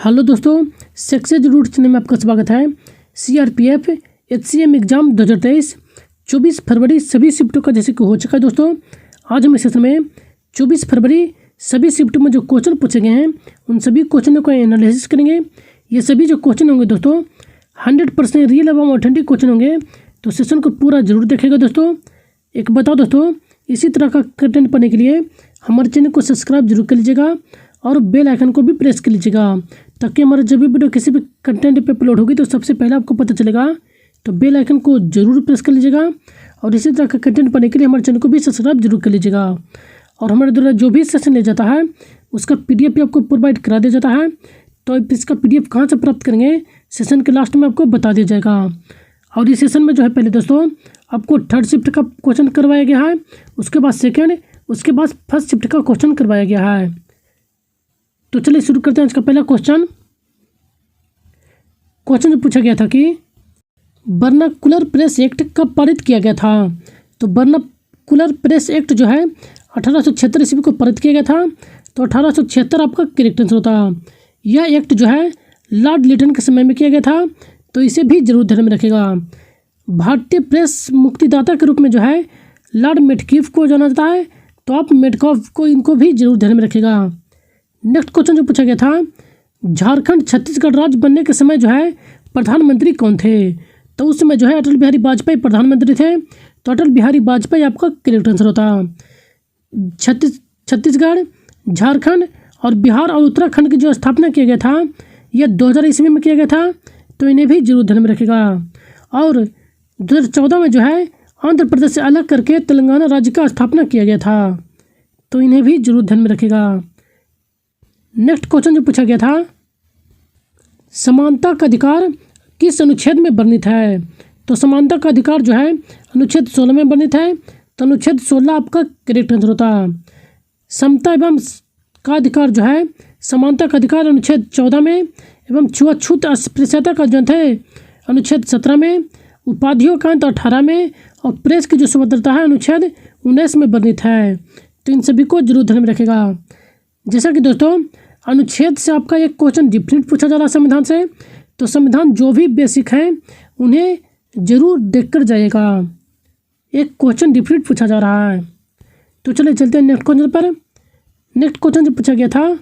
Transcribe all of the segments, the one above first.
Hello दोस्तों, success root channel में आपका स्वागत है। सीआरपीएफ एचसीएम एग्ज़ाम 2023 24 फरवरी सभी शिफ्टों का जैसे कि हो चुका है। दोस्तों आज हम इस सेशन में 24 फरवरी सभी शिफ्टों में जो क्वेश्चन पूछे गए हैं उन सभी क्वेश्चनों का एनालिसिस करेंगे। ये सभी जो क्वेश्चन होंगे दोस्तों 100% रियल एवं ऑथेंटिक क्वेश्चन होंगे, तो सेशन को पूरा जरूर देखेगा। दोस्तों एक बताओ दोस्तों, इसी तरह का कंटेंट पाने के लिए हमारे चैनल को सब्सक्राइब जरूर कर लीजिएगा और बेल आइकन को भी प्रेस कर लीजिएगा, ताकि हमारा जब भी वीडियो किसी भी कंटेंट पे अपलोड होगी तो सबसे पहले आपको पता चलेगा। तो बेल आइकन को जरूर प्रेस कर लीजिएगा और इसी तरह का कंटेंट पाने के लिए हमारे चैनल को भी सब्सक्राइब जरूर कर लीजिएगा। और हमारे द्वारा जो भी सेशन ले जाता है उसका PDF भी आपको प्रोवाइड करा दिया जाता है। तो इसका PDF कहाँ से प्राप्त करेंगे सेशन के लास्ट में आपको बता दिया जाएगा। और इस सेशन में जो है पहले दोस्तों आपको थर्ड शिफ्ट का क्वेश्चन करवाया गया है, उसके बाद सेकेंड, उसके बाद फर्स्ट शिफ्ट का क्वेश्चन करवाया गया है। तो चलिए शुरू करते हैं आज का पहला क्वेश्चन। क्वेश्चन जो पूछा गया था कि वर्नाकुलर प्रेस एक्ट कब पारित किया गया था। तो वर्नाकुलर प्रेस एक्ट जो है 1876 ईस्वी को पारित किया गया था। तो 1876 आपका करेक्ट आंसर होता। यह एक्ट जो है लॉर्ड लिटन के समय में किया गया था, तो इसे भी जरूर ध्यान में रखेगा। भारतीय प्रेस मुक्तिदाता के रूप में जो है लॉर्ड मेटकिफ को जाना जाता है, तो आप मेटकॉफ को इनको भी जरूर ध्यान में रखेगा। नेक्स्ट क्वेश्चन जो पूछा गया था, झारखंड छत्तीसगढ़ राज्य बनने के समय जो है प्रधानमंत्री कौन थे। तो उस समय जो है अटल बिहारी वाजपेयी प्रधानमंत्री थे, तो अटल बिहारी वाजपेयी आपका करेक्ट आंसर होता। छत्तीसगढ़, झारखंड और बिहार और उत्तराखंड की जो स्थापना किया गया था यह 2000 ईस्वी में किया गया था, तो इन्हें भी जरूर ध्यान में रखेगा। और 2014 में जो है आंध्र प्रदेश से अलग करके तेलंगाना राज्य का स्थापना किया गया था, तो इन्हें भी जरूर ध्यान में रखेगा। नेक्स्ट क्वेश्चन जो पूछा गया था, समानता का अधिकार किस अनुच्छेद में वर्णित है। तो समानता का अधिकार जो है अनुच्छेद 16 में वर्णित है, तो अनुच्छेद 16 आपका करेक्ट आंसर होता। समता एवं का अधिकार जो है समानता का अधिकार अनुच्छेद 14 में, एवं छुआछूत अस्पृश्यता का जो है अनुच्छेद 17 में, उपाधियों का अंत 18 में, और प्रेस की जो स्वतंत्रता है अनुच्छेद 19 में वर्णित है। तो इन सभी को जरूर ध्यान में रखेगा। जैसा कि दोस्तों अनुच्छेद से आपका एक क्वेश्चन डिफरेंट पूछा जा रहा है संविधान से, तो संविधान जो भी बेसिक है उन्हें जरूर देखकर जाइएगा। एक क्वेश्चन डिफरेंट पूछा जा रहा है। तो चलिए चलते हैं नेक्स्ट क्वेश्चन पर। नेक्स्ट क्वेश्चन जो पूछा गया था,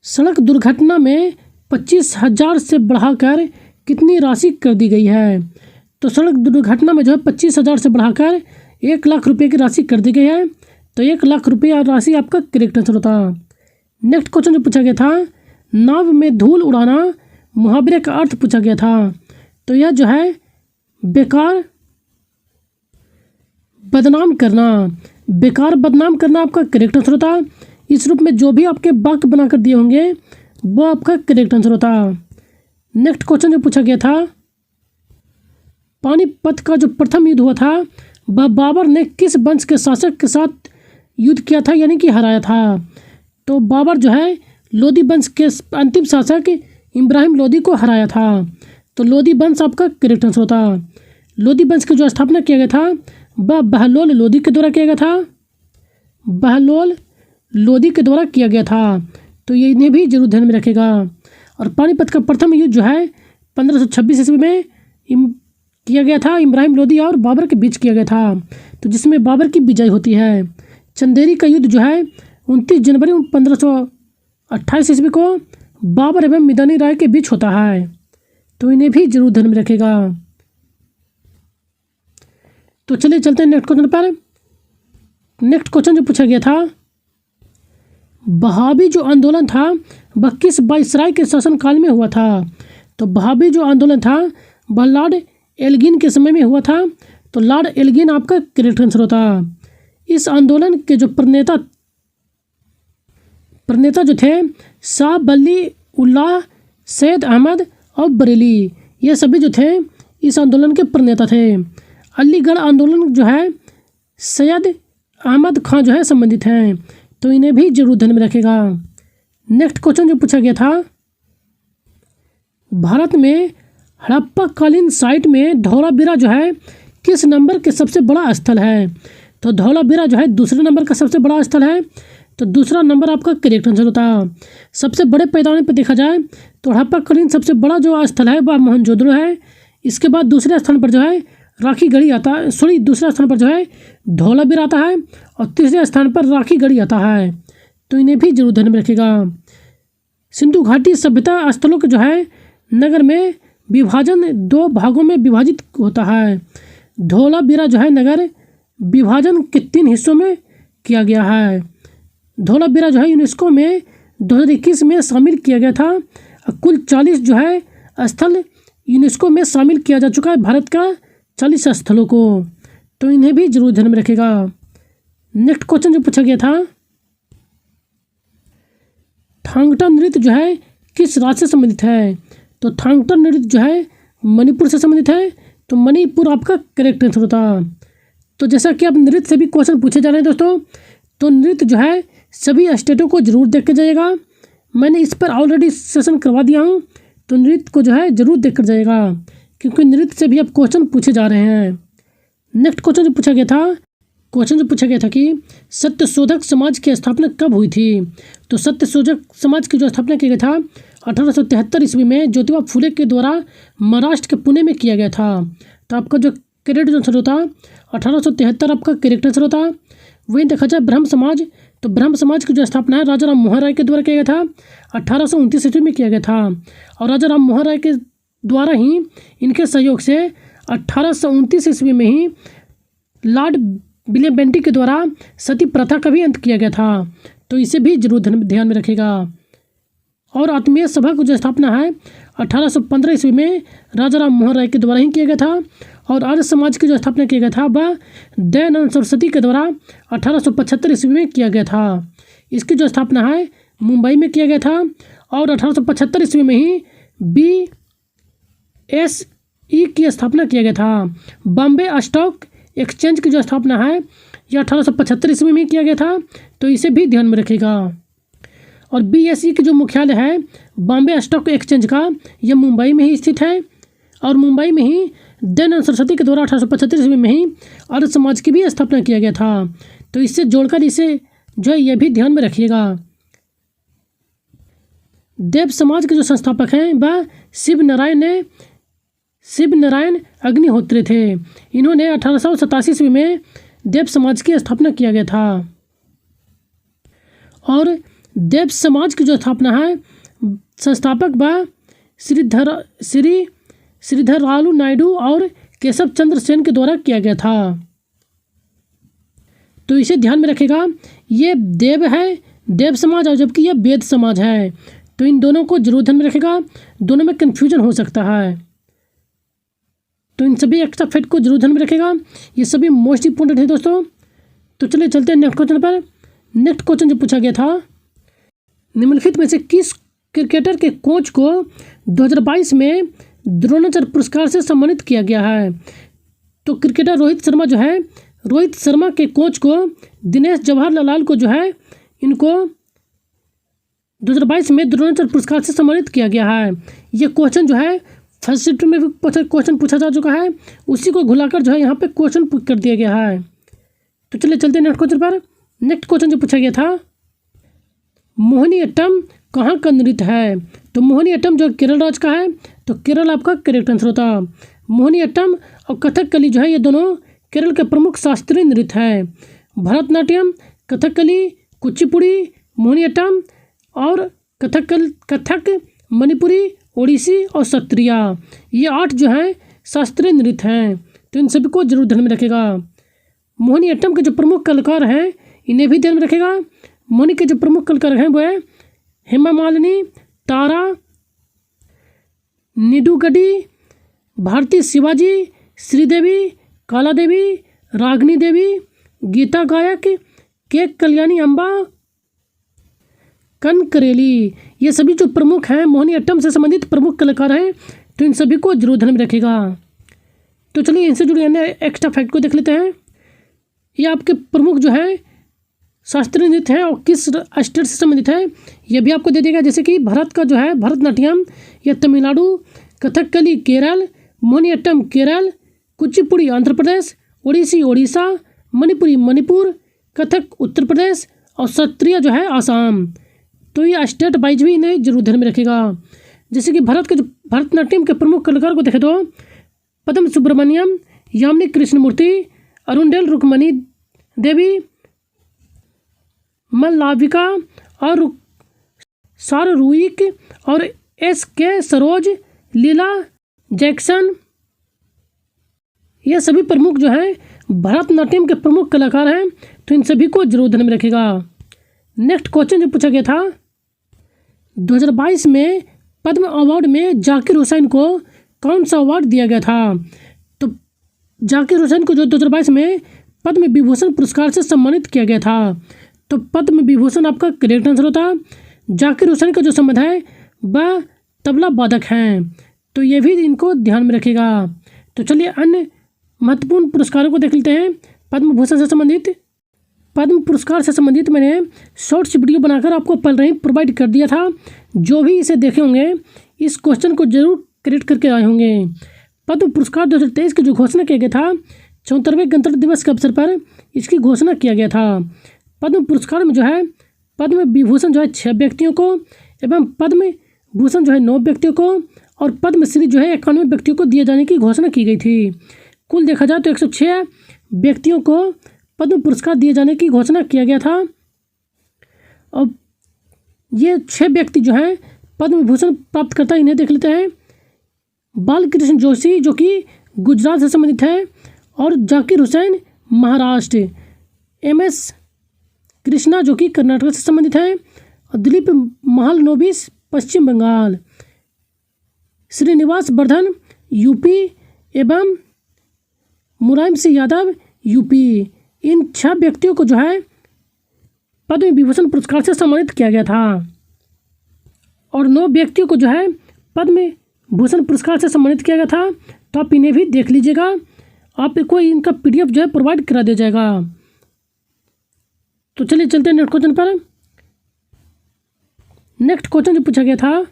सड़क दुर्घटना में 25,000 से बढ़ाकर कितनी राशि कर दी गई है। तो सड़क दुर्घटना में जो है 25,000 से बढ़ाकर 1 लाख रुपये की राशि कर दी गई है, तो 1 लाख रुपये राशि आपका करेक्ट आंसर होता। नेक्स्ट क्वेश्चन जो पूछा गया था, नाव में धूल उड़ाना मुहावरे का अर्थ पूछा गया था। तो यह जो है बेकार बदनाम करना, बेकार बदनाम करना आपका करेक्ट आंसर होता। इस रूप में जो भी आपके वाक्य बनाकर दिए होंगे वो आपका करेक्ट आंसर होता। नेक्स्ट क्वेश्चन जो पूछा गया था, पानीपत का जो प्रथम युद्ध हुआ था वह बाबर ने किस वंश के शासक के साथ युद्ध किया था, यानी कि हराया था। तो बाबर जो है लोदी वंश के अंतिम शासक इब्राहिम लोदी को हराया था, तो लोदी वंश आपका करेक्ट आंसर होता। लोदी वंश की जो स्थापना किया गया था वह बहलोल लोदी के द्वारा किया गया था, बहलोल लोदी के द्वारा किया गया था, तो ये इन्हें भी जरूर ध्यान में रखेगा। और पानीपत का प्रथम युद्ध जो है 1526 ईस्वी में किया गया था, इब्राहिम लोदी और बाबर के बीच किया गया था, तो जिसमें बाबर की विजय होती है। चंदेरी का युद्ध जो है 29 जनवरी 1528 ईस्वी को बाबर एवं मिदानी राय के बीच होता है, तो इन्हें भी जरूर ध्यान में रखेगा। तो चलिए चलते हैं नेक्स्ट क्वेश्चन पर। नेक्स्ट क्वेश्चन जो पूछा गया था, बहावी जो आंदोलन था वह किस वायसराय के शासनकाल में हुआ था। तो बहावी जो आंदोलन था वह लॉर्ड एल्गिन के समय में हुआ था, तो लॉर्ड एल्गिन आपका करेक्ट आंसर होता। इस आंदोलन के जो प्रणेता जो थे शाह वली उल्लाह, सैयद अहमद और बरेली, ये सभी जो थे इस आंदोलन के प्रणेता थे। अलीगढ़ आंदोलन जो है सैयद अहमद खां जो है संबंधित हैं, तो इन्हें भी जरूर ध्यान में रखेगा। नेक्स्ट क्वेश्चन जो पूछा गया था, भारत में हड़प्पा कालीन साइट में धौलावीरा जो है किस नंबर के सबसे बड़ा स्थल है। तो धौलावीरा जो है दूसरे नंबर का सबसे बड़ा स्थल है, तो दूसरा नंबर आपका करेक्ट आंसर होता। सबसे बड़े पैमाने पर देखा जाए तो हड़प्पाकालीन सबसे बड़ा जो स्थल है वह मोहनजोदड़ो है। इसके बाद दूसरे स्थान पर जो है राखी गढ़ी आता है, दूसरे स्थान पर जो है धौलावीर आता है और तीसरे स्थान पर राखी गढ़ी आता है। तो इन्हें भी जरूर ध्यान में रखिएगा। सिंधु घाटी सभ्यता स्थलों के जो है नगर में विभाजन 2 भागों में विभाजित होता है। धौलावीरा जो है नगर विभाजन के 3 हिस्सों में किया गया है। धौलावीरा जो है यूनेस्को में 2021 में शामिल किया गया था। कुल 40 जो है स्थल यूनेस्को में शामिल किया जा चुका है भारत का 40 स्थलों को। तो इन्हें भी जरूर ध्यान में रखेगा। नेक्स्ट क्वेश्चन जो पूछा गया था, थांगटा नृत्य जो है किस राज्य से संबंधित है? तो थांगटा नृत्य जो है मणिपुर से संबंधित है। तो मणिपुर आपका करेक्ट आंसर होता। तो जैसा कि अब नृत्य से भी क्वेश्चन पूछे जा रहे हैं दोस्तों, तो नृत्य जो है सभी स्टेटों को जरूर देख के जाइएगा। मैंने इस पर ऑलरेडी सेशन करवा दिया हूँ, तो नृत्य को जो है जरूर देख कर जाइएगा, क्योंकि नृत्य से भी अब क्वेश्चन पूछे जा रहे हैं। नेक्स्ट क्वेश्चन जो पूछा गया था कि सत्यशोधक समाज की स्थापना कब हुई थी? तो सत्यशोधक समाज की जो स्थापना किया गया था 1873 ईस्वी में ज्योतिबा फुले के द्वारा महाराष्ट्र के पुणे में किया गया था। तो आपका जो करेक्ट आंसर होता 1873 आपका करेक्ट आंसर होता। वहीं देखा जाए ब्रह्म समाज, तो ब्रह्म समाज की जो स्थापना है राजा राम मोहन राय के द्वारा किया गया था, 1829 ईस्वी में किया गया था। और राजा राम मोहन राय के द्वारा ही, इनके सहयोग से 1829 ईस्वी में ही लॉर्ड विलियम बेंटिक के द्वारा सती प्रथा का भी अंत किया गया था। तो इसे भी जरूर ध्यान में रखिएगा। और आत्मीय सभा की जो स्थापना है 1815 ईस्वी में राजा राम मोहन राय के द्वारा ही किया गया था। और आर्य समाज की जो स्थापना किया गया था वह दयानंद सरस्वती के द्वारा 1875 ईस्वी में किया गया था। इसकी जो स्थापना है मुंबई में किया गया था। और 1875 ईस्वी में ही BSE की स्थापना किया गया था। बॉम्बे स्टॉक एक्सचेंज की जो स्थापना है यह 1875 ईस्वी में किया गया था। तो इसे भी ध्यान में रखिएगा। और BSE की जो मुख्यालय है बॉम्बे स्टॉक एक्सचेंज का, यह मुंबई में ही स्थित है। और मुंबई में ही दयानंद सरस्वती के द्वारा 1875 ईस्वी में ही आर्य समाज की भी स्थापना किया गया था। तो इससे जोड़कर इसे जो है यह भी ध्यान में रखिएगा। देव समाज के जो संस्थापक हैं वह शिव नारायण अग्निहोत्री थे। इन्होंने 1887 ईस्वी में देव समाज की स्थापना किया गया था। और देव समाज की जो स्थापना है संस्थापक व श्रीधरलालु नायडू और केशव चंद्र सेन के द्वारा किया गया था। तो इसे ध्यान में रखेगा। ये देव है, देव समाज, और जबकि यह वेद समाज है। तो इन दोनों को जरूर ध्यान में रखेगा, दोनों में कन्फ्यूजन हो सकता है। तो इन सभी एक्स्ट्रा फैक्ट को जरूर ध्यान में रखेगा। ये सभी मोस्ट इंपोर्टेंट है दोस्तों। तो चलिए चलते हैं नेक्स्ट क्वेश्चन पर। नेक्स्ट क्वेश्चन जो पूछा गया था, निम्नलिखित में से किस क्रिकेटर के कोच को 2022 में द्रोणाचार्य पुरस्कार से सम्मानित किया गया है? तो क्रिकेटर रोहित शर्मा के कोच को दिनेश जवाहरलाल को जो है इनको 2022 में द्रोणाचार्य पुरस्कार से सम्मानित किया गया है। ये क्वेश्चन जो है फर्स्ट शिफ्ट में भी क्वेश्चन पूछा जा चुका है, उसी को घुलाकर जो है यहाँ पे क्वेश्चन कर दिया गया है। तो चलिए चलते हैं नेक्स्ट क्वेश्चन पर। नेक्स्ट क्वेश्चन जो पूछा गया था, मोहिनीअट्टम कहाँ का नृत्य है? तो मोहिनीअट्टम जो केरल राज्य का है, तो केरल आपका करेक्ट आंसर होता। मोहिनीअट्टम और कथकली जो है ये दोनों केरल के प्रमुख शास्त्रीय नृत्य है। भरतनाट्यम, कथकली, कुचिपुड़ी, मोहिनीअट्टम और कथक, मणिपुरी, ओडिसी और सत्रिया, ये 8 जो हैं शास्त्रीय नृत्य हैं। तो इन सभी को जरूर ध्यान में रखेगा। मोहिनीअट्टम के जो प्रमुख कलाकार हैं इन्हें भी ध्यान में रखेगा। मोहिनी के जो प्रमुख कलाकार हैं वो है हेमा मालिनी, तारा, निडुगडी, भारती शिवाजी, श्रीदेवी, काला देवी, रागनी देवी, गीता गायक, के कल्याणी अम्बा, कनकरेली, ये सभी जो प्रमुख हैं मोहिनीअट्टम से संबंधित प्रमुख कलाकार हैं। तो इन सभी को जरूर ध्यान में रखेगा। तो चलिए इनसे जुड़े अन्य एक्स्ट्रा फैक्ट को देख लेते हैं। ये आपके प्रमुख जो है शास्त्रीय नृत्य है और किस स्टेट से संबंधित है यह भी आपको दे देगा। जैसे कि भारत का जो है भरतनाट्यम यह तमिलनाडु, कथकली केरल, मोहिनीअट्टम केरल, कुचिपुड़ी आंध्र प्रदेश, ओडिसी ओडिशा, मणिपुरी मणिपुर, कथक उत्तर प्रदेश और सत्रिया जो है आसाम। तो ये स्टेट वाइज भी इन्हें जरूर ध्यान में रखेगा। जैसे कि भारत के जो भरतनाट्यम के प्रमुख कलाकार को देखें तो पद्म सुब्रमण्यम, यामिनी कृष्णमूर्ति, अरुणडेल रुक्मणी देवी, मल्लाविका और साररुइक और SK सरोज, लीला जैक्सन, ये सभी प्रमुख जो हैं भरतनाट्यम के प्रमुख कलाकार हैं। तो इन सभी को जरूर ध्यान में रखिएगा। नेक्स्ट क्वेश्चन जो पूछा गया था 2022 में पद्म अवार्ड में जाकिर हुसैन को कौन सा अवार्ड दिया गया था? तो जाकिर हुसैन को जो 2022 में पद्म विभूषण पुरस्कार से सम्मानित किया गया था। तो पद्म विभूषण आपका करेक्ट आंसर होता। जाकिर हुसैन का जो संबंध है वह तबला वादक हैं, तो ये भी इनको ध्यान में रखिएगा। तो चलिए अन्य महत्वपूर्ण पुरस्कारों को देख लेते हैं। पद्म भूषण से संबंधित, पद्म पुरस्कार से संबंधित मैंने शॉर्ट्स वीडियो बनाकर आपको पहले ही प्रोवाइड कर दिया था। जो भी इसे देखे होंगे इस क्वेश्चन को जरूर करेक्ट करके आए होंगे। पद्म पुरस्कार 2023 की जो घोषणा किया गया था 74वें गणतंत्र दिवस के अवसर पर इसकी घोषणा किया गया था। पद्म पुरस्कार में जो है पद्म विभूषण जो है 6 व्यक्तियों को एवं पद्म भूषण जो है 9 व्यक्तियों को और पद्मश्री जो है 91 व्यक्तियों को दिए जाने की घोषणा की गई थी। कुल देखा जाए तो 106 व्यक्तियों को पद्म पुरस्कार दिए जाने की घोषणा किया गया था। और ये 6 व्यक्ति जो हैं पद्म विभूषण प्राप्त करता, इन्हें देख लेते हैं। बालकृष्ण जोशी जो कि गुजरात से संबंधित है और जाकिर हुसैन महाराष्ट्र, MS कृष्णा जो कि कर्नाटक से संबंधित है और दिलीप महालनोबिस पश्चिम बंगाल, श्रीनिवास वर्धन UP एवं मुलायम सिंह यादव UP। इन 6 व्यक्तियों को जो है पद्म विभूषण पुरस्कार से सम्मानित किया गया था और 9 व्यक्तियों को जो है पद्म भूषण पुरस्कार से सम्मानित किया गया था। तो आप इन्हें भी देख लीजिएगा, आपको इनका PDF जो है प्रोवाइड करा दिया जाएगा। तो चलिए चलते हैं नेक्स्ट क्वेश्चन पर। नेक्स्ट क्वेश्चन जो पूछा गया था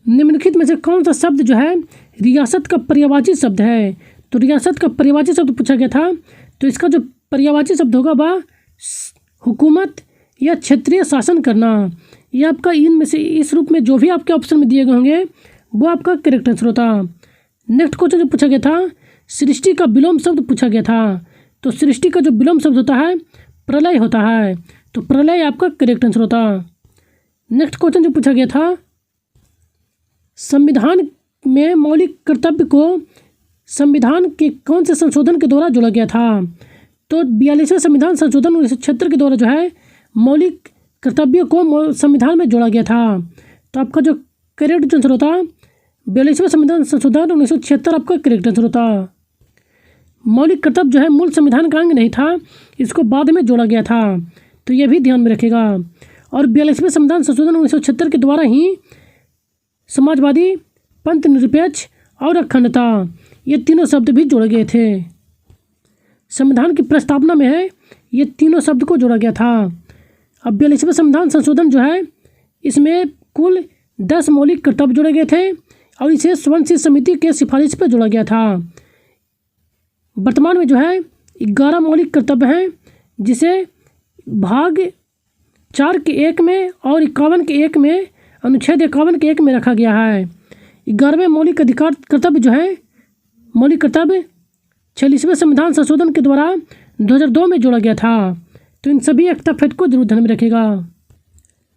निम्नलिखित में से कौन सा शब्द जो है रियासत का पर्यायवाची शब्द है? तो रियासत का पर्यायवाची शब्द पूछा गया था, तो इसका जो पर्यायवाची शब्द होगा वह हुकूमत या क्षेत्रीय शासन करना। यह आपका इनमें से इस रूप में जो भी आपके ऑप्शन में दिए गए होंगे वो आपका करेक्ट आंसर होता। नेक्स्ट क्वेश्चन जो पूछा गया था सृष्टि का विलोम शब्द पूछा गया था। तो सृष्टि का जो विलोम शब्द होता है प्रलय होता है, तो प्रलय आपका करेक्ट आंसर होता। नेक्स्ट क्वेश्चन जो पूछा गया था संविधान में मौलिक कर्तव्य को संविधान के कौन से संशोधन के द्वारा जोड़ा गया था? तो 42वें संविधान संशोधन 1976 के द्वारा जो है मौलिक कर्तव्यों को संविधान में जोड़ा गया था। तो आपका जो करेक्ट आंसर होता 42वें संविधान संशोधन 1976 आपका करेक्ट आंसर होता। मौलिक कर्तव्य जो है मूल संविधान का अंग नहीं था, इसको बाद में जोड़ा गया था, तो ये भी ध्यान में रखेगा। और 42वें संविधान संशोधन 1976 के द्वारा ही समाजवादी, पंथ निरपेक्ष और अखंडता ये तीनों शब्द भी जोड़े गए थे। संविधान की प्रस्तावना में है ये तीनों शब्द को जोड़ा गया था। अब 42वें संविधान संशोधन जो है इसमें कुल 10 मौलिक कर्तव्य जोड़े गए थे और इसे स्वर्ण समिति के सिफारिश पर जोड़ा गया था। वर्तमान में जो है 11 मौलिक कर्तव्य हैं, जिसे भाग 4 के 1 में और 51 के 1 में अनुच्छेद 51 के 1 में रखा गया है। 11वें मौलिक अधिकार कर्तव्य जो है मौलिक कर्तव्य 46वें संविधान संशोधन के द्वारा 2002 में जोड़ा गया था। तो इन सभी एक्स्ट्रा फैक्ट को जरूर ध्यान में रखेगा।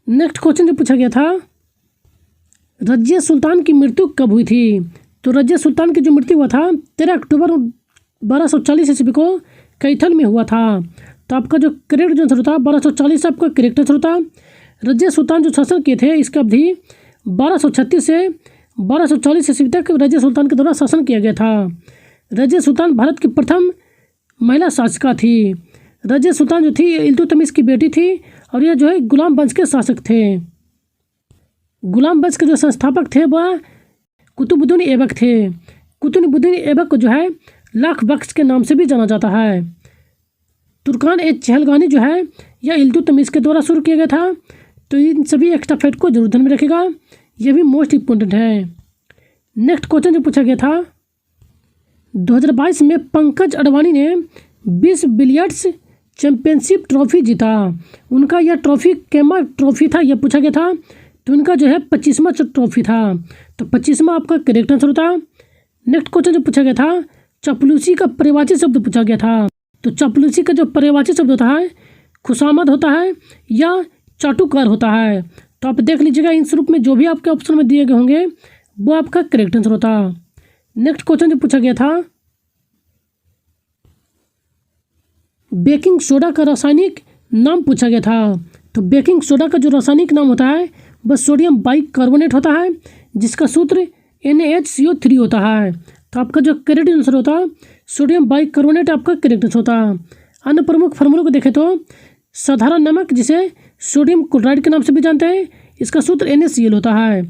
नेक्स्ट क्वेश्चन जो पूछा गया था रजिया सुल्तान की मृत्यु कब हुई थी? तो रजिया सुल्तान की जो मृत्यु हुआ था 13 अक्टूबर 1240 ईस्वी को कैथल में हुआ था। तो आपका जो करेक्ट आंसर होता 1240 आपका करेक्ट आंसर होता। रजिया सुल्तान जो शासन किए थे इसका अवधि 1236 से 1240 ईस्वी तक रजिया सुल्तान के द्वारा शासन किया गया था। रजिया सुल्तान भारत की प्रथम महिला शासिका थी। रजिया सुल्तान जो थी इल्तुतमिश की बेटी थी और यह जो है गुलाम वंश के शासक थे। गुलाम वंश के जो संस्थापक थे वह कुतुबुद्दीन ऐबक थे। कुतुबुद्दीन ऐबक को जो है लाख बख्श के नाम से भी जाना जाता है। तुर्कान ए चहलगानी जो है यह इल्तुतमिश के द्वारा शुरू किया गया था। तो इन सभी एक्स्ट्रा फैक्ट को जरूर ध्यान में रखेगा, यह भी मोस्ट इम्पोर्टेंट है। नेक्स्ट क्वेश्चन जो पूछा गया था 2022 में पंकज अडवाणी ने 20 बिलियर्ड्स चैंपियनशिप ट्रॉफी जीता। उनका यह ट्रॉफी कैमा ट्रॉफी था, यह पूछा गया था। तो इनका जो है 25वां ट्रॉफी था। तो 25वां आपका करेक्ट आंसर होता। नेक्स्ट क्वेश्चन जो पूछा गया था, चापलूसी का पर्यायवाची शब्द पूछा गया था। तो चापलूसी का जो पर्यायवाची शब्द होता है खुशामद होता है या चाटुकार होता है। तो आप देख लीजिएगा इन रूप में जो भी आपके ऑप्शन में दिए गए होंगे वो आपका करेक्ट आंसर होता। नेक्स्ट क्वेश्चन जो पूछा गया था, बेकिंग सोडा का रासायनिक नाम पूछा गया था। तो बेकिंग सोडा का जो रासायनिक नाम होता है वह सोडियम बाइकार्बोनेट होता है, जिसका सूत्र NaHCO3 होता है। तो आपका जो करेक्ट आंसर होता सोडियम बाइकार्बोनेट आपका करेक्ट आंसर होता। अन्य प्रमुख फार्मूलों को देखें तो साधारण नमक, जिसे सोडियम क्लोराइड के नाम से भी जानते हैं, इसका सूत्र NaCl होता है।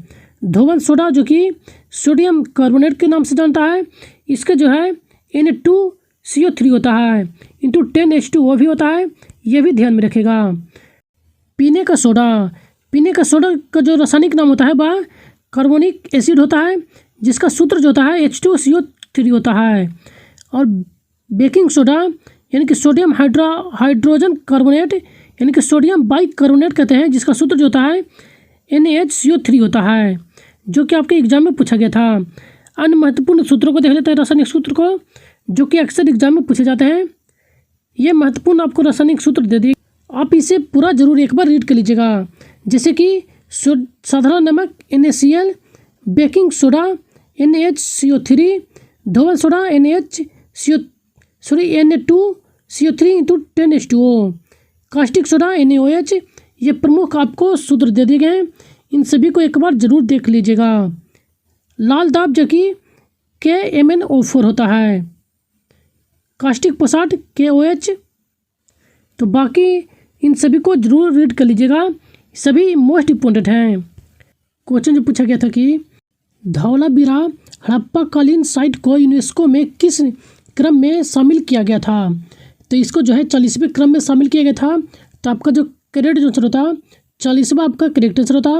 धोवन सोडा जो कि सोडियम कार्बोनेट के नाम से जानता है, इसका जो है Na2CO3 होता है इंटू 10H2O भी होता है, ये भी ध्यान में रखेगा। पीने का सोडा का जो रासायनिक नाम होता है वह कार्बोनिक एसिड होता है, जिसका सूत्र जो होता है H2CO3 होता है। और बेकिंग सोडा यानी कि सोडियम हाइड्रोजन कार्बोनेट यानी कि सोडियम बाइकार्बोनेट कहते हैं, जिसका सूत्र जो होता है NaHCO3 होता है, जो कि आपके एग्जाम में पूछा गया था। अन्य महत्वपूर्ण सूत्रों को देख लेते हैं, रासायनिक सूत्र को, जो कि अक्सर एग्जाम में पूछे जाते हैं। ये महत्वपूर्ण आपको रासायनिक सूत्र दे दिए, आप इसे पूरा जरूर एक बार रीड कर लीजिएगा। जैसे कि साधारण नमक NaCl, बेकिंग सोडा NaHCO3, धोवन soda Na2CO3 into 10H2O, caustic soda NaOH। ये प्रमुख आपको सूत्र दे दिए गए हैं, इन सभी को एक बार जरूर देख लीजिएगा। लाल दाब जो कि KMnO4 होता है, कास्टिक पोसाट KOH। तो बाकी इन सभी को जरूर रीड कर लीजिएगा, सभी मोस्ट इम्पोर्टेंट हैं। क्वेश्चन जो पूछा गया था कि धौलावीरा हड़प्पा कालीन साइट को यूनेस्को में किस क्रम में शामिल किया गया था। तो इसको जो है 40वें क्रम में शामिल किया गया था। तो आपका जो करेक्ट आंसर होता 40वां आपका करेक्ट आंसर होता।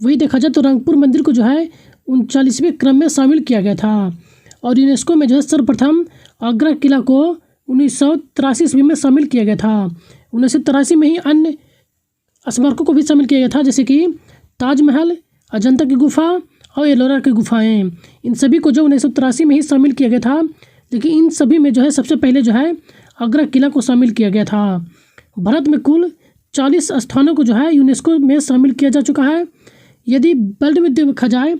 वही देखा जाए तो रंगपुर मंदिर को जो है 39वें क्रम में शामिल किया गया था। और यूनेस्को में जो है सर्वप्रथम आगरा किला को 1983 ईस्वी में शामिल किया गया था। 1983 में ही अन्य स्मारकों को भी शामिल किया गया था, जैसे कि ताजमहल, अजंता की गुफा और एलोरा की गुफाएं। इन सभी को जो 1983 में ही शामिल किया गया था, लेकिन इन सभी में जो है सबसे पहले जो है आगरा किला को शामिल किया गया था। भारत में कुल 40 स्थानों को जो है यूनेस्को में शामिल किया जा चुका है। यदि वर्ल्ड में देखा जाए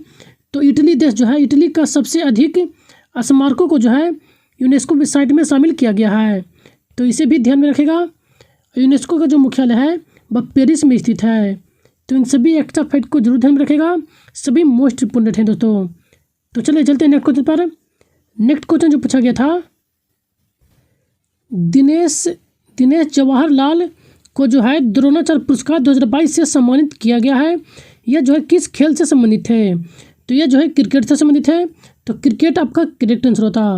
तो इटली देश जो है, इटली का सबसे अधिक स्मारकों को जो है यूनेस्को की साइट में शामिल किया गया है। तो इसे भी ध्यान में रखेगा। यूनेस्को का जो मुख्यालय है वह पेरिस में स्थित है। तो इन सभी एक्स्ट्रा फैक्ट को जरूर ध्यान में रखेगा, सभी मोस्ट इम्पोर्टेंट हैं दोस्तों। तो चलिए चलते हैं नेक्स्ट क्वेश्चन पर। नेक्स्ट क्वेश्चन जो पूछा गया था, दिनेश जवाहरलाल को जो है द्रोणाचार्य पुरस्कार 2022 से सम्मानित किया गया है। यह जो है किस खेल से संबंधित है। तो यह जो है क्रिकेट से संबंधित है। तो क्रिकेट आपका करेक्ट आंसर होता।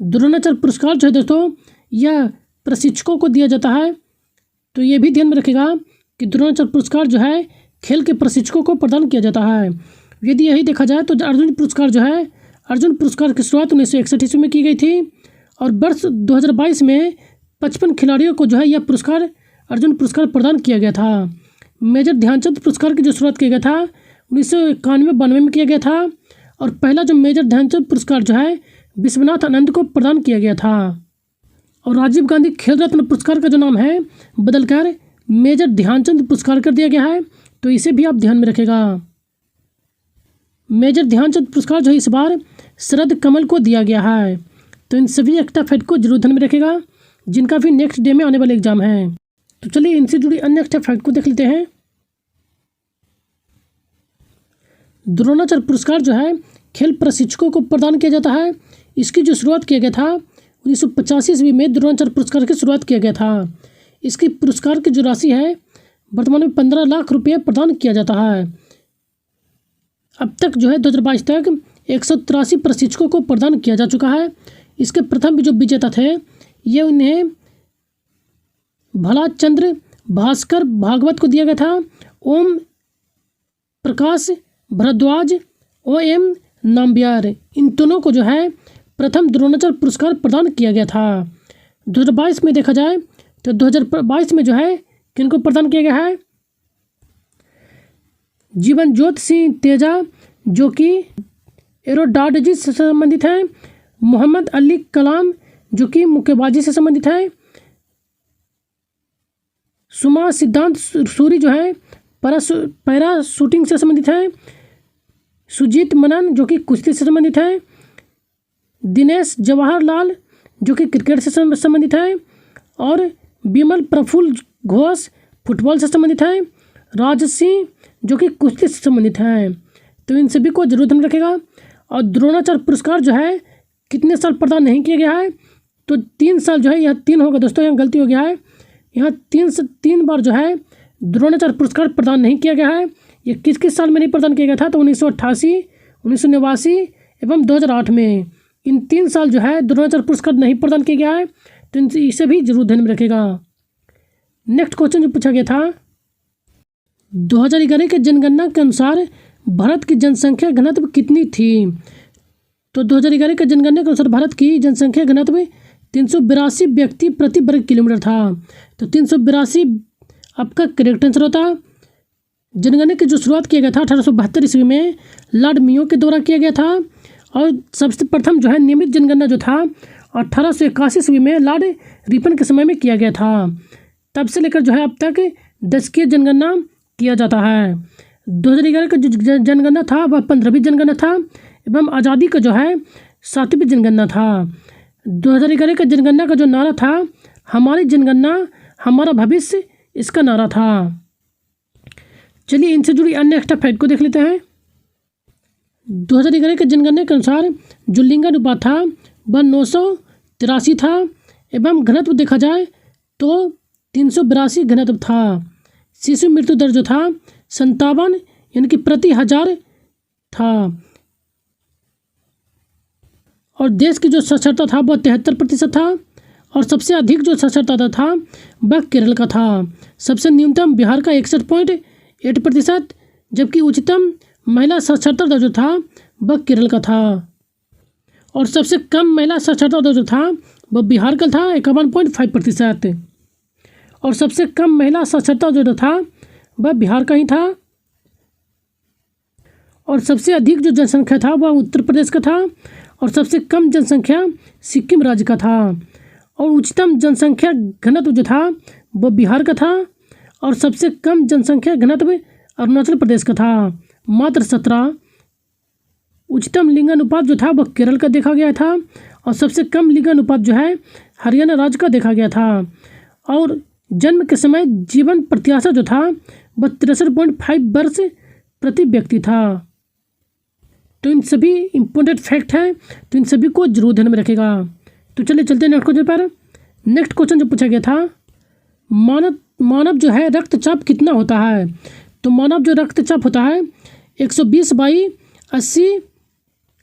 द्रोणाचार्य पुरस्कार जो है दोस्तों यह प्रशिक्षकों को दिया जाता है। तो ये भी ध्यान में रखेगा कि द्रोणाचार्य पुरस्कार जो है खेल के प्रशिक्षकों को प्रदान किया जाता है। यदि यही देखा जाए तो अर्जुन पुरस्कार जो है, अर्जुन पुरस्कार की शुरुआत 1961 ईस्वी में की गई थी और वर्ष 2022 में 55 खिलाड़ियों को जो है यह पुरस्कार अर्जुन पुरस्कार प्रदान किया गया था। मेजर ध्यानचंद पुरस्कार की जो शुरुआत किया गया था 1991-92 में किया गया था और पहला जो मेजर ध्यानचंद पुरस्कार जो है विश्वनाथ आनंद को प्रदान किया गया था। और राजीव गांधी खेल रत्न पुरस्कार का जो नाम है बदलकर मेजर ध्यानचंद पुरस्कार कर दिया गया है। तो इसे भी आप ध्यान में रखेगा। मेजर ध्यानचंद पुरस्कार जो है इस बार शरद कमल को दिया गया है। तो इन सभी एक्स्ट्रा फैक्ट को जरूर ध्यान में रखेगा, जिनका भी नेक्स्ट डे में आने वाले एग्जाम है। तो चलिए इनसे जुड़ी अन्य एक्स्ट्रा फैक्ट को देख लेते हैं। द्रोणाचार्य पुरस्कार जो है खेल प्रशिक्षकों को प्रदान किया जाता है। इसकी जो शुरुआत किया गया था 1985 ईस्वी में द्रोणाचार्य पुरस्कार की शुरुआत किया गया था। इसकी पुरस्कार की जो राशि है वर्तमान में 15 लाख रुपये प्रदान किया जाता है। अब तक जो है 2022 तक 183 प्रशिक्षकों को प्रदान किया जा चुका है। इसके प्रथम जो विजेता थे ये उन्हें भलाचंद्र भास्कर भागवत को दिया गया था। ओम प्रकाश भरद्वाज, OM नाम्बियार, इन दोनों को जो है प्रथम द्रोणाचार्य पुरस्कार प्रदान किया गया था। 2022 में देखा जाए तो 2022 में जो है किनको प्रदान किया गया है, जीवनज्योत सिंह तेजा जो कि एरोडॉलजी से संबंधित है, मोहम्मद अली कलाम जो कि मुक्केबाजी से संबंधित है, सुमा सिद्धांत सूरी जो है पैरा शूटिंग से संबंधित है, सुजीत मनन जो कि कुश्ती से संबंधित है, दिनेश जवाहरलाल जो कि क्रिकेट से संबंधित है, और बिमल प्रफुल्ल घोष फुटबॉल से संबंधित है, राज सिंह जो कि कुश्ती से संबंधित है। तो इन सभी को जरूर ध्यान रखेगा। और द्रोणाचार्य पुरस्कार जो है कितने साल प्रदान नहीं किया गया है, तो 3 साल जो है, यह 3 होगा दोस्तों, यहाँ गलती हो गया है, यहाँ 3 बार जो है द्रोणाचार्य पुरस्कार प्रदान नहीं किया गया है। ये किस किस साल में नहीं प्रदान किया गया था, तो 1988, 1989 एवं 2008 में। इन 3 साल जो है द्रोणाचार्य पुरस्कार नहीं प्रदान किया गया है, तो इसे भी जरूर ध्यान में रखेगा। नेक्स्ट क्वेश्चन जो पूछा गया था, 2011 के जनगणना के अनुसार भारत की जनसंख्या घनत्व कितनी थी? तो 2011 के जनगणना के अनुसार भारत की जनसंख्या घनत्व 382 व्यक्ति प्रति वर्ग किलोमीटर था। तो 382 आपका करेक्ट आंसर होता। जनगणना की जो शुरुआत किया गया था 1872 ईस्वी में लॉर्ड मेयो के द्वारा किया गया था, और सबसे प्रथम जो है नियमित जनगणना जो था 1881 ईस्वी में लॉर्ड रिपन के समय में किया गया था। तब से लेकर जो है अब तक 10 की जनगणना किया जाता है। 2011 का जो जनगणना था वह 15वीं जनगणना था, एवं आज़ादी का जो है 7वीं जनगणना था। 2011 का जनगणना का जो नारा था, हमारी जनगणना हमारा भविष्य, इसका नारा था। चलिए इनसे जुड़ी अन्य एक्स्ट्रा फैक्ट को देख लेते हैं। 2011 के जनगणना के अनुसार जो लिंगानुपात था वह 983 था, एवं घनत्व देखा जाए तो 382 घनत्व था। शिशु मृत्यु दर जो था 57 यानी कि प्रति 1000 था, और देश की जो साक्षरता था वह 73% था, और सबसे अधिक जो साक्षरता दर था वह केरल का था। सबसे न्यूनतम बिहार का 61.8%, जबकि उच्चतम महिला साक्षरता दर जो था वह केरल का था, और सबसे कम महिला साक्षरता दर जो था वह बिहार का था 51.5%, और सबसे कम महिला साक्षरता जो था वह बिहार का ही था, और सबसे अधिक जो जनसंख्या था वह उत्तर प्रदेश का था, और सबसे कम जनसंख्या सिक्किम राज्य का था, और उच्चतम जनसंख्या घनत्व जो था वह बिहार का था, और सबसे कम जनसंख्या घनत्व अरुणाचल प्रदेश का था मात्र 17। उच्चतम लिंगानुपात जो था वह केरल का देखा गया था, और सबसे कम लिंगानुपात जो है हरियाणा राज्य का देखा गया था, और जन्म के समय जीवन प्रत्याशा जो था वह 63.5 वर्ष प्रति व्यक्ति था। तो इन सभी इम्पोर्टेंट फैक्ट हैं, तो इन सभी को जरूर ध्यान में रखेगा। तो चलिए चलते हैं नेक्स्ट क्वेश्चन पर। नेक्स्ट क्वेश्चन जो पूछा गया था, मानव जो है रक्तचाप कितना होता है? तो मानव जो रक्तचाप होता है 120/80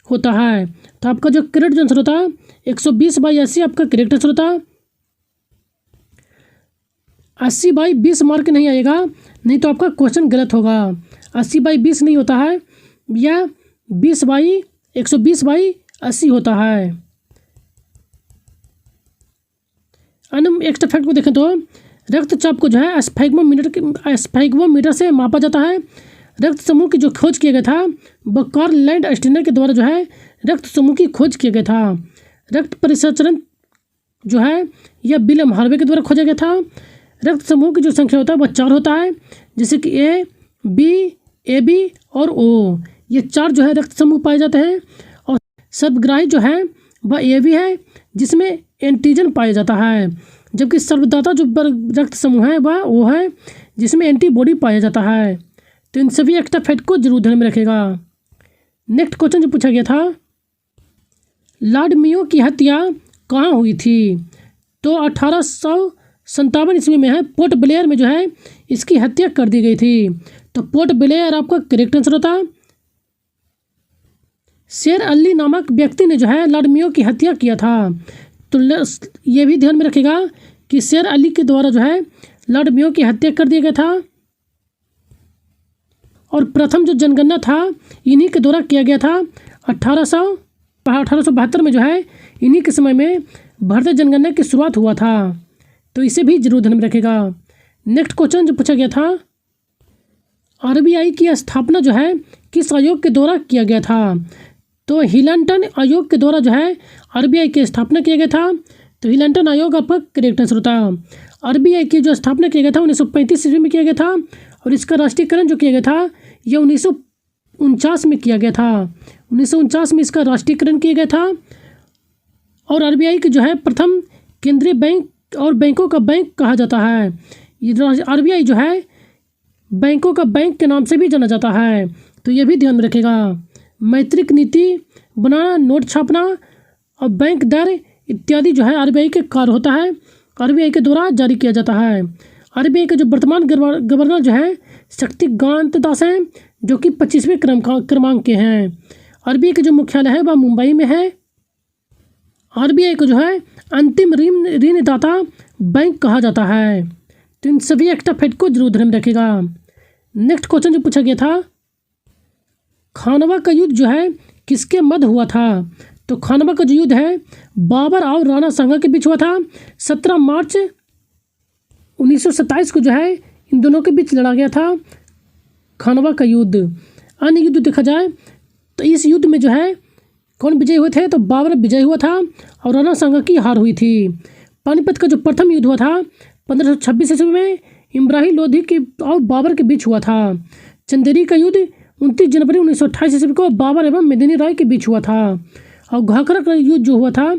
होता है। तो आपका जो करेक्ट आंसर होता है 120/80 आपका करेक्ट आंसर होता है। 80/20 मार्क नहीं आएगा, नहीं तो आपका क्वेश्चन गलत होगा। 80/20 नहीं होता है, यह 120/80 होता है। अन्य एक्स्ट्रा फैक्ट को देखें तो रक्तचाप को जो है स्फैग्मोमीटर से मापा जाता है। रक्त समूह की जो खोज किया गया था वह कार्ल लैंडस्टीनर के द्वारा जो है रक्त समूह की खोज किया गया था। रक्त परिसंचरण जो है यह विलियम हार्वे के द्वारा खोजा गया था। रक्त समूह की जो संख्या होता है वह 4 होता है, जैसे कि ए, बी, ए बी और ओ, ये 4 जो है रक्त समूह पाए जाते हैं। और सर्वग्राही जो है वह ए बी है, जिसमें एंटीजन पाया जाता है, जबकि सर्वदाता जो रक्त समूह है वह ओ है, जिसमें एंटीबॉडी पाया जाता है। तो इन सभी एक्स्ट्रा फैक्ट को जरूर ध्यान में रखेगा। नेक्स्ट क्वेश्चन जो पूछा गया था, लॉर्ड मेयो की हत्या कहाँ हुई थी? तो 1857 ईस्वी में है, पोर्ट ब्लेयर में जो है इसकी हत्या कर दी गई थी। तो पोर्ट ब्लेयर आपका करेक्ट आंसर होता। शेर अली नामक व्यक्ति ने जो है लॉर्ड मेयो की हत्या किया था। तो ये भी ध्यान में रखेगा कि शेर अली के द्वारा जो है लॉर्ड मेयो की हत्या कर दिया गया था, और प्रथम जो जनगणना था इन्हीं के द्वारा किया गया था। 1872 में जो है इन्हीं के समय में भारतीय जनगणना की शुरुआत हुआ था। तो इसे भी जरूर ध्यान में रखेगा। नेक्स्ट क्वेश्चन जो पूछा गया था, आरबीआई की स्थापना जो है किस आयोग के द्वारा किया गया था? तो हिलंटन आयोग के द्वारा जो है आरबीआई की स्थापना किया गया था। तो हिलंटन आयोग आपका करेक्ट आंसर होता। आरबीआई की जो स्थापना किया गया था 1935 ईस्वी में किया गया था और इसका राष्ट्रीयकरण जो किया गया था यह 1949 में किया गया था। 1949 में इसका राष्ट्रीयकरण किया गया था। और आरबीआई की जो है प्रथम केंद्रीय बैंक और बैंकों का बैंक कहा जाता है। ये आरबीआई जो है बैंकों का बैंक के नाम से भी जाना जाता है, तो ये भी ध्यान में रखेगा। मौद्रिक नीति बनाना, नोट छापना और बैंक दर इत्यादि जो है आरबीआई के कार्य होता है, आरबीआई के द्वारा जारी किया जाता है। आरबीआई के जो वर्तमान गवर्नर जो है शक्तिकांत दास हैं, जो कि 25वें क्रमांक के हैं। आरबीआई का जो मुख्यालय है वह मुंबई में है। आरबीआई को जो है अंतिम ऋणदाता बैंक कहा जाता है। तो इन सभी एक्स्ट्रा फैक्ट को जरूर ध्यान में रखेगा। नेक्स्ट क्वेश्चन जो पूछा गया था, खानवा का युद्ध जो है किसके मध्य हुआ था? तो खानवा का जो युद्ध है बाबर और राणा सांगा के बीच हुआ था। 17 मार्च 1927 को जो है इन दोनों के बीच लड़ा गया था खानवा का युद्ध। अन्य युद्ध देखा जाए तो इस युद्ध में जो है कौन विजयी हुए थे? तो बाबर विजयी हुआ था और राणा सांगा की हार हुई थी। पानीपत का जो प्रथम युद्ध हुआ था 1526 ईस्वी में इब्राहिम लोधी के और बाबर के बीच हुआ था। चंदेरी का युद्ध 29 जनवरी 1928 ईस्वी को बाबर एवं मेदिनी राय के बीच हुआ था। और घाघरा का युद्ध जो हुआ था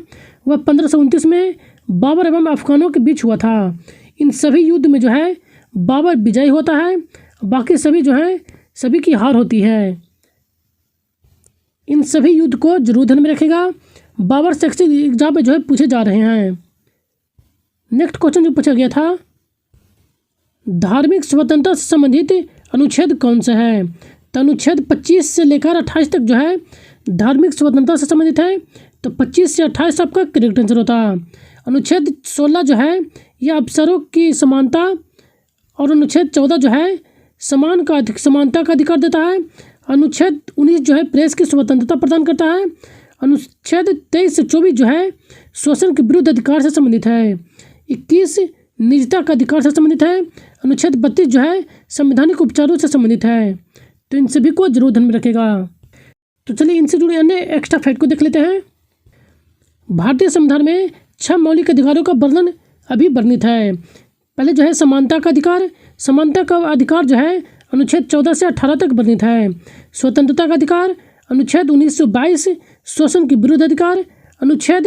वह 1529 में बाबर एवं अफगानों के बीच हुआ था। इन सभी युद्ध में जो है बाबर विजयी होता है, बाकी सभी जो है सभी की हार होती है। इन सभी युद्ध को जरूर ध्यान में रखेगा, बाबर से एग्जाम में जो है पूछे जा रहे हैं। नेक्स्ट क्वेश्चन जो पूछा गया था, धार्मिक स्वतंत्रता से संबंधित अनुच्छेद कौन सा है? तो अनुच्छेद 25 से लेकर 28 तक जो है धार्मिक स्वतंत्रता से संबंधित है। तो 25 से 28 आपका करेक्ट आंसर होता। अनुच्छेद 16 जो है यह अफसरों की समानता और अनुच्छेद 14 जो है समानता का अधिकार देता है। अनुच्छेद 19 जो है प्रेस की स्वतंत्रता प्रदान करता है। अनुच्छेद 23 से 24 जो है शोषण के विरुद्ध अधिकार से संबंधित है। 21 निजता का अधिकार से संबंधित है। अनुच्छेद 32 जो है संवैधानिक उपचारों से संबंधित है। तो इन सभी को जरूर ध्यान में रखेगा। तो चलिए इनसे जुड़े अन्य एक्स्ट्रा फैक्ट को देख लेते हैं। भारतीय संविधान में 6 मौलिक अधिकारों का वर्णन अभी वर्णित है। पहले जो है समानता का अधिकार जो है अनुच्छेद 14 से 18 तक वर्णित है। स्वतंत्रता का अधिकार अनुच्छेद 1922 शोषण के विरुद्ध अधिकार, अनुच्छेद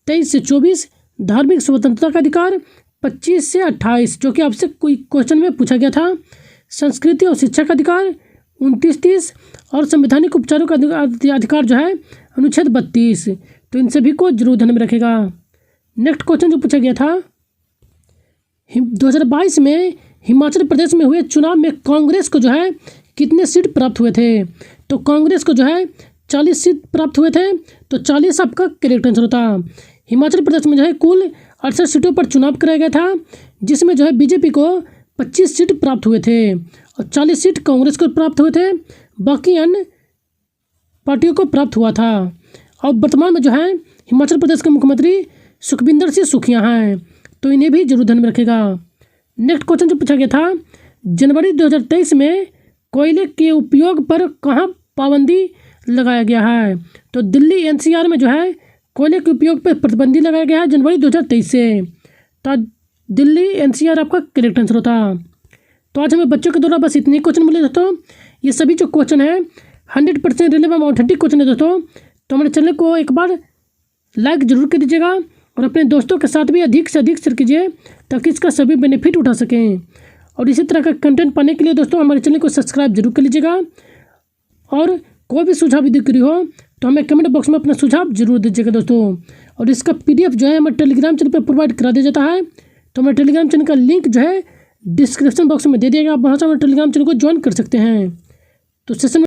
23 से 24 धार्मिक स्वतंत्रता का अधिकार, 25 से 28 जो कि आपसे कोई क्वेश्चन में पूछा गया था, संस्कृति और शिक्षा का अधिकार 29-30 और संवैधानिक उपचारों का अधिकार जो है अनुच्छेद 32। तो इन सभी को जरूर ध्यान में रखेगा। नेक्स्ट क्वेश्चन जो पूछा गया था, 2022 में हिमाचल प्रदेश में हुए चुनाव में कांग्रेस को जो है कितने सीट प्राप्त हुए थे? तो कांग्रेस को जो है 40 सीट प्राप्त हुए थे। तो 40 आपका करेक्ट आंसर होता। हिमाचल प्रदेश में जो है कुल 68 सीटों पर चुनाव कराया गया था, जिसमें जो है बीजेपी को 25 सीट प्राप्त हुए थे और 40 सीट कांग्रेस को प्राप्त हुए थे, बाकी अन्य पार्टियों को प्राप्त हुआ था। और वर्तमान में जो है हिमाचल प्रदेश के मुख्यमंत्री सुखविंदर सिंह सुखिया हैं, तो इन्हें भी जरूर ध्यान में रखेगा। नेक्स्ट क्वेश्चन जो पूछा गया था, जनवरी 2023 में कोयले के उपयोग पर कहाँ पाबंदी लगाया गया है? तो दिल्ली एनसीआर में जो है कोयले के उपयोग पर प्रतिबंधी लगाया गया है जनवरी 2023 से। तो दिल्ली एनसीआर आपका करेक्ट आंसर होता। तो आज हमें बच्चों के द्वारा बस इतने क्वेश्चन मिले दोस्तों। ये सभी जो क्वेश्चन है 100% रिलेवेंट ऑथेंटिक क्वेश्चन है दोस्तों। तो हमारे चैनल को एक बार लाइक जरूर कर दीजिएगा और अपने दोस्तों के साथ भी अधिक से अधिक शेयर कीजिए ताकि इसका सभी बेनिफिट उठा सकें। और इसी तरह का कंटेंट पाने के लिए दोस्तों हमारे चैनल को सब्सक्राइब जरूर कर लीजिएगा। और कोई भी सुझाव यदि करी हो तो हमें कमेंट बॉक्स में अपना सुझाव जरूर दीजिएगा दोस्तों। और इसका PDF जो है हमारे टेलीग्राम चैनल पर प्रोवाइड करा दिया जाता है। तो हमारे टेलीग्राम चैनल का लिंक जो है डिस्क्रिप्शन बॉक्स में दे दिएगा, आप वहाँ से हमारे टेलीग्राम चैनल को ज्वाइन कर सकते हैं। तो सेशन